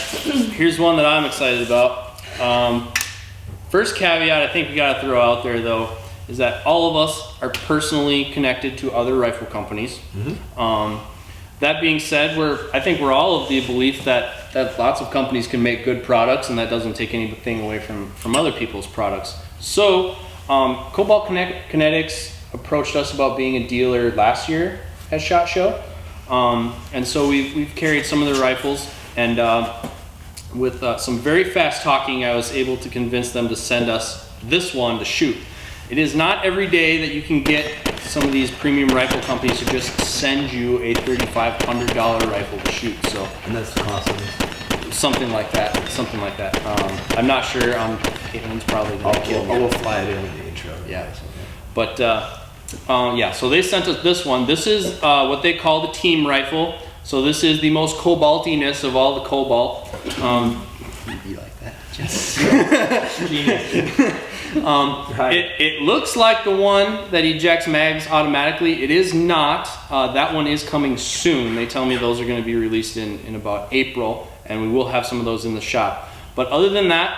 here's one that I'm excited about. First caveat I think we got to throw out there though is that all of us are personally connected to other rifle companies. That being said, I think we're all of the belief that lots of companies can make good products, and that doesn't take anything away from other people's products. So Cobalt Kinetics approached us about being a dealer last year at SHOT Show, and so we've carried some of their rifles, and with some very fast talking, I was able to convince them to send us this one to shoot. It is not every day that you can get some of these premium rifle companies to just send you a $3,500 rifle to shoot. So, and that's the cost of it. Something like that. I'm not sure. Caitlin's probably gonna kill me. We'll fly it in with the intro. Yeah. But yeah. So they sent us this one. This is what they call the team rifle. So this is the most cobaltiness of all the cobalt. Be like that. It looks like the one that ejects mags automatically. It is not. That one is coming soon. They tell me those are going to be released in about April, and we will have some of those in the shop. But other than that,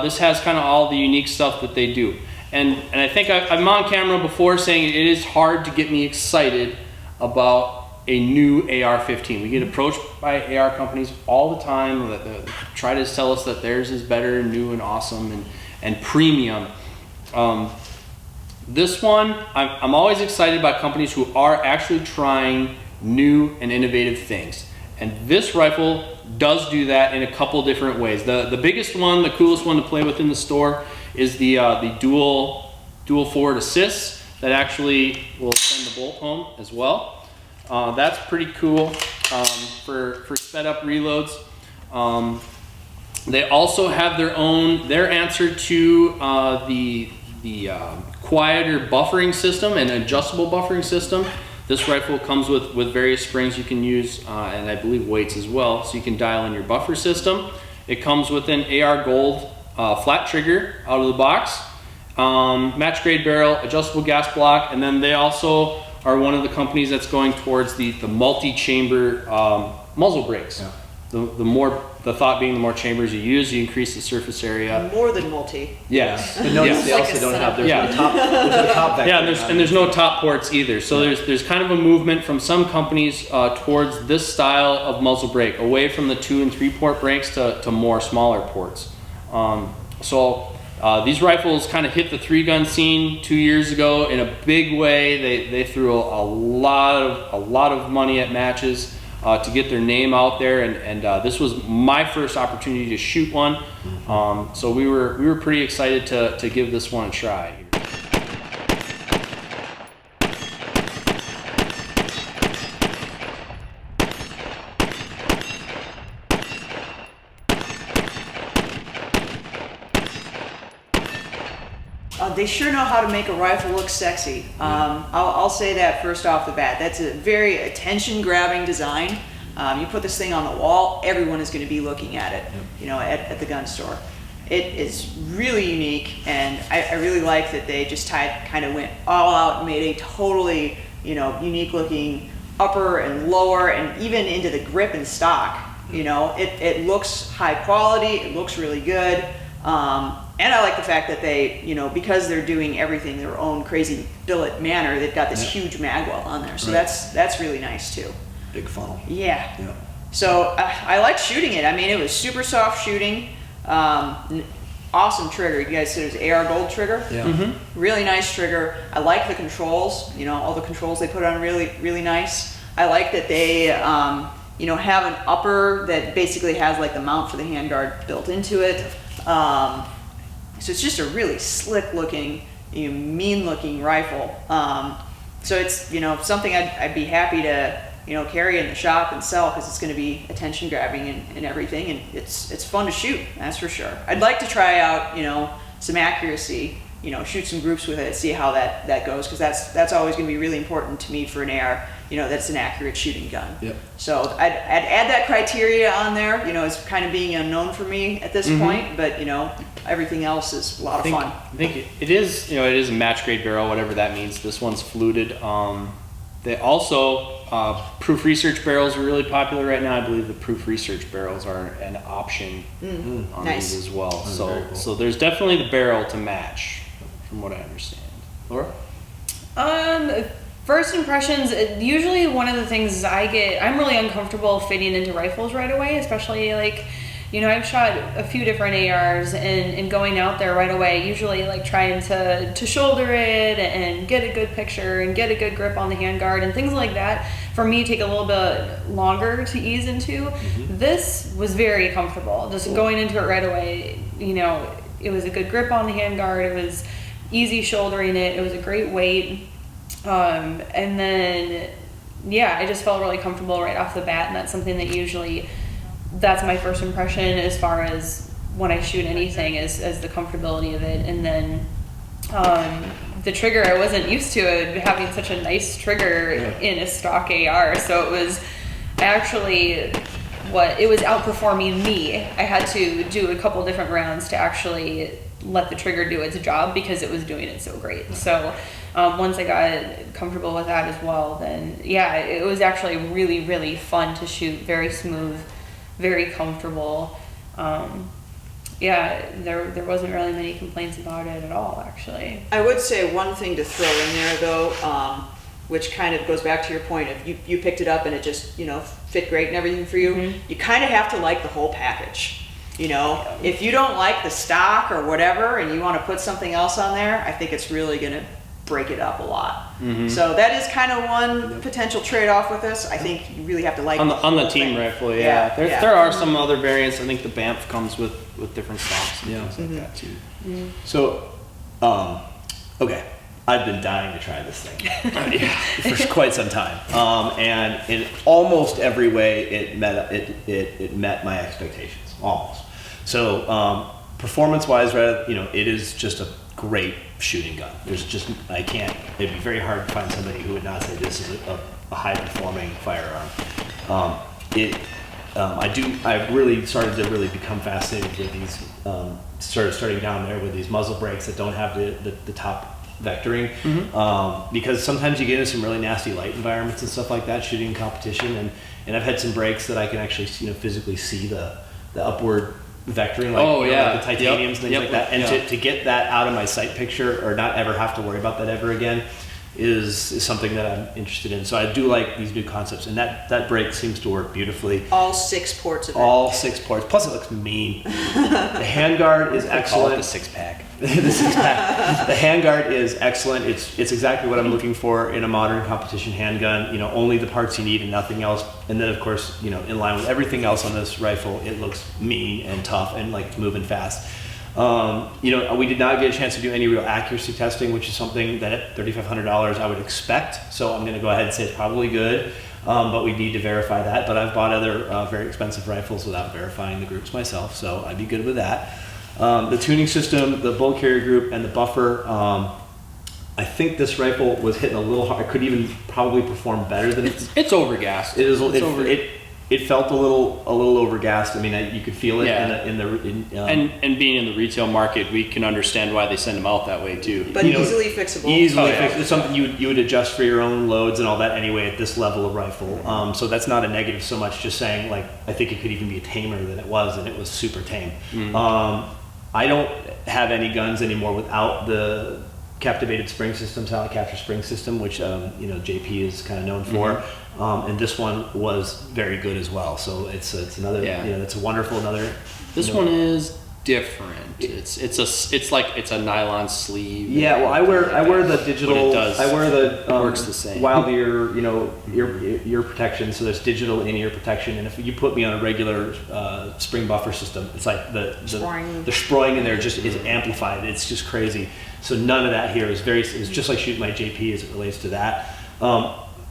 this has kind of all the unique stuff that they do. And I think I'm on camera before saying it is hard to get me excited about a new AR-15. We get approached by AR companies all the time that try to tell us that theirs is better, new and awesome and premium. This one, I'm always excited by companies who are actually trying new and innovative things. And this rifle does do that in a couple different ways. The biggest one, the coolest one to play with in the store is the dual forward assists that actually will send the bolt home as well. That's pretty cool for sped up reloads. They also have their answer to the quieter buffering system and adjustable buffering system. This rifle comes with various springs you can use, and I believe weights as well, so you can dial in your buffer system. It comes with an AR Gold flat trigger out of the box, match grade barrel, adjustable gas block, and then they also are one of the companies that's going towards the multi-chamber muzzle brakes. Yeah. The thought being the more chambers you use, you increase the surface area. More than multi. Yes. And notice they also don't have, there's no top vector. Yeah, and there's no top ports either. So there's kind of a movement from some companies towards this style of muzzle brake, away from the 2 and 3 port brakes to more smaller ports. These rifles kind of hit the 3-gun scene 2 years ago in a big way. They threw a lot of money at matches to get their name out there, and this was my first opportunity to shoot one. So we were pretty excited to give this one a try. They sure know how to make a rifle look sexy. I'll say that first off the bat. That's a very attention-grabbing design. You put this thing on the wall, everyone is going to be looking at it, you know, at the gun store. It is really unique, and I really like that they just kind of went all out and made a totally, you know, unique-looking upper and lower, and even into the grip and stock. You know, it looks high quality. It looks really good. And I like the fact that they, you know, because they're doing everything their own crazy billet manner, they've got this huge mag well on there. So that's really nice too. Big funnel. Yeah. So I like shooting it. I mean, it was super soft shooting. Awesome trigger. You guys said it was AR Gold trigger? Yeah. Really nice trigger. I like the controls. You know, all the controls they put on really nice. I like that they, you know, have an upper that basically has like the mount for the handguard built into it. So it's just a really slick looking, you know, mean looking rifle. So it's, you know, something I'd be happy to, you know, carry in the shop and sell, because it's going to be attention grabbing and everything, and it's fun to shoot, that's for sure. I'd like to try out, you know, some accuracy, you know, shoot some groups with it, see how that goes, because that's always going to be really important to me for an AR, you know, that's an accurate shooting gun. Yep. So I'd add that criteria on there, you know, it's kind of being unknown for me at this point, but, you know, everything else is a lot of fun. I think it is, you know, it is a match grade barrel, whatever that means. This one's fluted. They also, proof research barrels are really popular right now. I believe the proof research barrels are an option on Nice. these as well. That's So, very cool. so there's definitely the barrel to match, from what I understand. Laura? First impressions, usually one of the things I'm really uncomfortable fitting into rifles right away, especially like, I've shot a few different ARs and going out there right away, usually like trying to shoulder it and get a good picture and get a good grip on the handguard and things like that, for me take a little bit longer to ease into. This was very comfortable, just going into it right away. It was a good grip on the handguard, it was easy shouldering it was a great weight. And then, I just felt really comfortable right off the bat, and that's something that that's my first impression as far as when I shoot anything, is the comfortability of it. And then the trigger, I wasn't used to it having such a nice trigger in a stock AR, so it was actually it was outperforming me. I had to do a couple different rounds to actually let the trigger do its job because it was doing it so great. So once I got comfortable with that as well, then it was actually really, really fun to shoot. Very smooth, very comfortable. There wasn't really many complaints about it at all, actually. I would say one thing to throw in there though, which kind of goes back to your point of you picked it up and it just, fit great and everything for you. You kind of have to like the whole package. If you don't like the stock or whatever and you want to put something else on there, I think it's really going to break it up a lot. So that is kind of one potential trade-off with this. I think you really have to like On the whole team thing. rifle, there are some other variants. I think the Banff comes with different stocks and things like that too. So, okay, I've been dying to try this thing for quite some time, and in almost every way, it met my expectations, almost. So, performance-wise, it is just a great shooting gun. It'd be very hard to find somebody who would not say this is a high-performing firearm. I've really started to really become fascinated with these, starting down there with these muzzle brakes that don't have the top vectoring, because sometimes you get into some really nasty light environments and stuff like that, shooting in competition, and I've had some brakes that I can actually physically see the upward vectoring, like the titaniums and things like that, and to get that out of my sight picture or not ever have to worry about that ever again is something that I'm interested in. So I do like these new concepts, and that brake seems to work beautifully. All 6 ports of it. All 6 ports. Plus, it looks mean. The handguard is excellent. Call it the 6-pack. The 6-pack. The handguard is excellent. It's exactly what I'm looking for in a modern competition handgun. Only the parts you need and nothing else. And then, of course, in line with everything else on this rifle, it looks mean and tough and like moving fast. We did not get a chance to do any real accuracy testing, which is something that at $3,500 I would expect. So I'm going to go ahead and say it's probably good, but we need to verify that. But I've bought other very expensive rifles without verifying the groups myself, so I'd be good with that. The tuning system, the bullet carrier group, and the buffer. I think this rifle was hitting a little hard. I could even probably perform better than It's overgassed. It is. It's It felt a little overgassed. I mean, you could feel it and being in the retail market, we can understand why they send them out that way too. But easily fixable. Easily fixable. It's something you would adjust for your own loads and all that anyway at this level of rifle. So that's not a negative so much. Just saying, like, I think it could even be tamer than it was, and it was super tame. I don't have any guns anymore without the captivated spring system, solid capture spring system, which JP is kind of known for. And this one was very good as well. So it's another, it's a wonderful another. This one is different. It's like a nylon sleeve. Yeah, well, I wear the digital. I wear the works the same. wild ear protection. So there's digital in-ear protection, and if you put me on a regular spring buffer system, it's like the sproing in there just is amplified. It's just crazy. So none of that here is it's just like shooting my JP as it relates to that.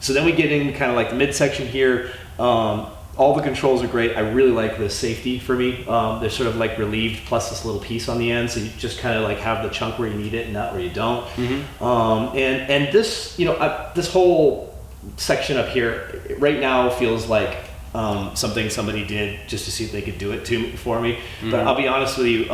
So then we get in kind of like the midsection here. All the controls are great. I really like the safety for me. They're sort of like relieved plus this little piece on the end, so you just kind of like have the chunk where you need it and not where you don't. And this, this whole section up here right now feels like something somebody did just to see if they could do it for me. But I'll be honest with you,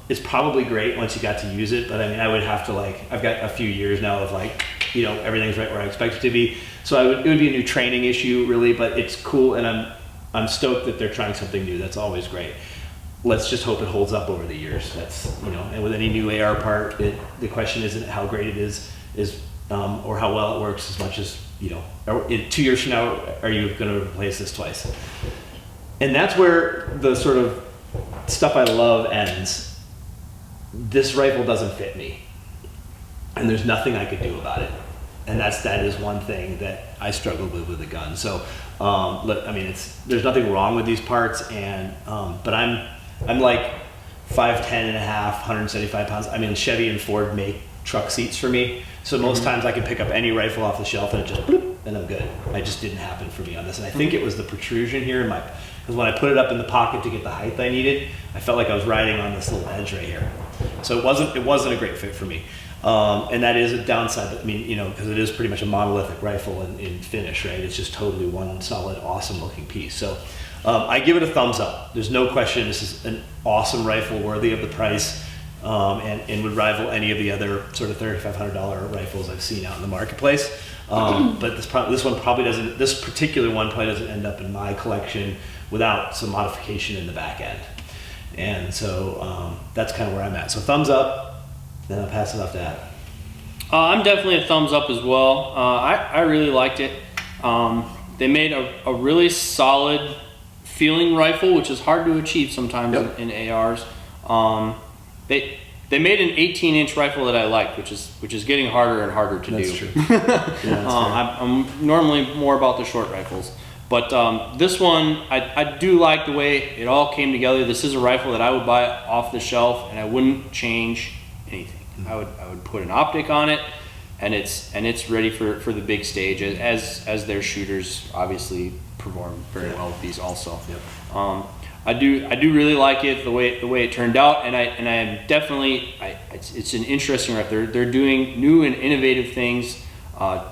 it's probably great once you got to use it. But I mean, I would have to I've got a few years now of you know, everything's right where I expect it to be. So it would be a new training issue really, but it's cool, and I'm stoked that they're trying something new. That's always great. Let's just hope it holds up over the years. That's, you know, and with any new AR part, the question isn't how great it is or how well it works, as much as, you know, 2 years from now, are you going to replace this twice? And that's where the sort of stuff I love ends. This rifle doesn't fit me, and there's nothing I could do about it. And that is one thing that I struggle with a gun. So, look, I mean, there's nothing wrong with these parts, and but I'm like 5'10" and a half, 175 pounds. I mean, Chevy and Ford make truck seats for me, so most times I can pick up any rifle off the shelf and it just bloop, and I'm good. It just didn't happen for me on this, and I think it was the protrusion here in because when I put it up in the pocket to get the height I needed, I felt like I was riding on this little edge right here. So it wasn't a great fit for me. And that is a downside. I mean, you know, because it is pretty much a monolithic rifle in finish, right? It's just totally one solid, awesome looking piece. So I give it a thumbs up. There's no question this is an awesome rifle, worthy of the price, and would rival any of the other sort of $3,500 rifles I've seen out in the marketplace. But this particular one probably doesn't end up in my collection without some modification in the back end. And so that's kind of where I'm at. So thumbs up, then I'll pass it off to Adam. I'm definitely a thumbs up as well. I really liked it. They made a really solid feeling rifle, which is hard to achieve sometimes in ARs. They made an 18-inch rifle that I liked, which is getting harder and harder to do. That's true. Yeah, I'm normally more about the short rifles. But this one, I do like the way it all came together. This is a rifle that I would buy off the shelf, and I wouldn't change anything. I would put an optic on it, and it's ready for the big stage, as their shooters obviously perform very well with these also. Yep. I do really like it, the way it turned out, and I am definitely it's an interesting rifle. They're doing new and innovative things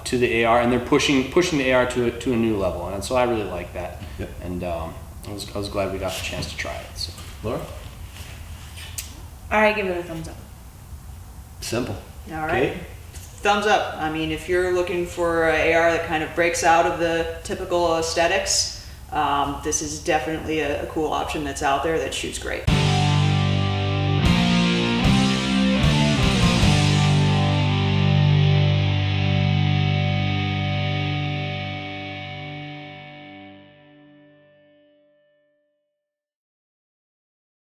to the AR, and they're pushing the AR to a new level, and so I really like that. Yep. And I was glad we got the chance to try it. So. Laura? I give it a thumbs up. Simple. All right. Kate? Thumbs up. I mean, if you're looking for an AR that kind of breaks out of the typical aesthetics, this is definitely a cool option that's out there that shoots great.